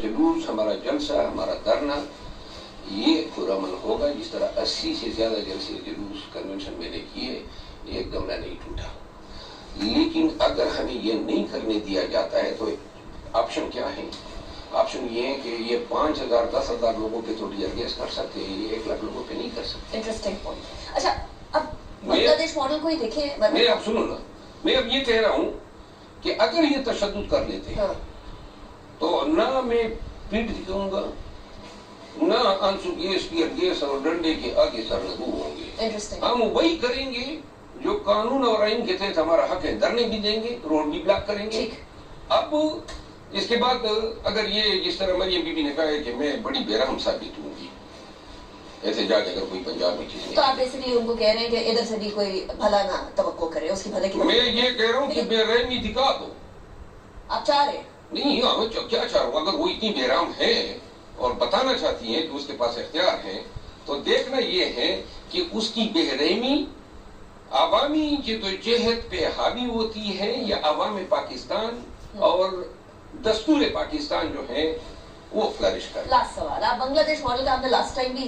جلوس، ہمارا جلسہ، ہمارا دھرنا یہ پرامن ہوگا. جس طرح 80 سے زیادہ جلسے جلوس کنونشن میں نے کیے، ایک گملہ نہیں ٹوٹا. لیکن اگر ہمیں یہ نہیں کرنے دیا جاتا ہے تو آپشن کیا ہے؟ آپشن یہ ہے کہ یہ 5000 10,000 لوگوں پہ تو ٹیئر گیس کر سکتے ہیں، یہ 1 لاکھ لوگوں پہ نہیں کر سکتے. Interesting point. اچھا اب بنگلہ دیش ماڈل کو ہی دیکھیں. میں اب سنو نا، میں اب یہ کہہ رہا ہوں کہ اگر یہ تشدد کر لیتے ہیں تو نہ میں پیٹ دکھاؤں گا، نہ آنسو گیس، ٹیئر گیس اور ڈنڈے کے آگے سرنگو ہوں گے. ہم وہی کریں گے جو قانون اور آئین کے تحت ہمارا حق ہے. دھرنے بھی دیں گے، روڈ بھی بلاک کریں گے. اب اس کے بعد اگر یہ جس طرح مریم بی بی نے کہا ہے کہ میں بڑی بے رحم ثابت ہوں گی احتجاج اگر کوئی پنجاب میں چیز نہیں، تو آپ بیسیکلی ان کو کہہ رہے ہیں کہ ادھر سے بھی کوئی بھلا نہ توقع کرے، اس کی بھلے کی. میں یہ کہہ رہا ہوں کہ بے رحمی دکھا دو. آپ چاہ رہے ہیں؟ نہیں، کیا چاہ رہا ہوں، اگر وہ اتنی بے رحم ہے اور بتانا چاہتی ہیں کہ اس کے پاس اختیار ہے تو دیکھنا یہ ہے کہ اس کی بے رحمی عوامی جدوجہد پہ حاوی ہوتی ہے یا عوام پاکستان اور دستور پاکستان جو ہے وہ فلرش کر. لاسٹ سوال، آپ بنگلہ دیش ماڈل کا آپ نے لاسٹ ٹائم بھی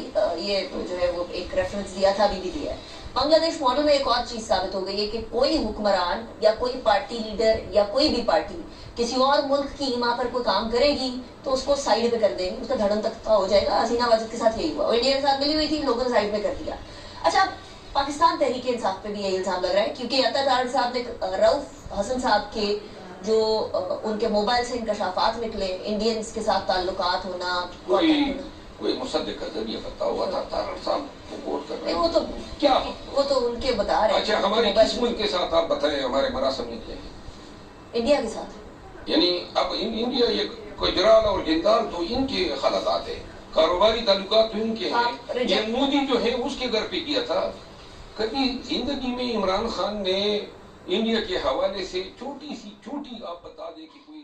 یہ جو ہے وہ ایک ریفرنس دیا تھا، ابھی بھی دیا ہے. بنگلہ دیش ماڈل میں ایک اور چیز ثابت ہو گئی ہے کہ کوئی حکمران یا کوئی پارٹی لیڈر یا کوئی بھی پارٹی کسی اور ملک کی ایما پر کوئی کام کرے گی تو اس کو سائیڈ پہ کر دیں گے، اس کا دھڑم تختہ ہو جائے گا. حسینہ واجد کے ساتھ یہی ہوا، اور انڈیا کے ساتھ ملی ہوئی تھی، لوگوں نے سائیڈ پہ کر دیا. اچھا پاکستان تحریک انصاف پہ بھی یہی الزام لگ رہا ہے کیونکہ عطا طارق صاحب نے رؤف حسن صاحب کے جو ان کے موبائل سے انکشافات نکلے، انڈینز کے ساتھ تعلقات ہونا، کوئی مصدق کا ذریعہ بتا ہوا تھا طارق صاحب کو کوٹ کر رہے ہیں. وہ تو کیا وہ تو ان کے بتا رہے ہیں. اچھا ہمارے کس ملک کے ساتھ آپ بتائیں ہمارے مراسم نکلے ہیں؟ انڈیا کے ساتھ. یعنی اب انڈیا یہ گجرال اور جندال تو ان کے خلطات ہیں، کاروباری تعلقات تو ان کے ہیں. یہ مودی جو ہے اس کے گھر پہ کیا تھا. کبھی زندگی میں عمران خان نے انڈیا کے حوالے سے چھوٹی آپ بتا دیں کہ کوئی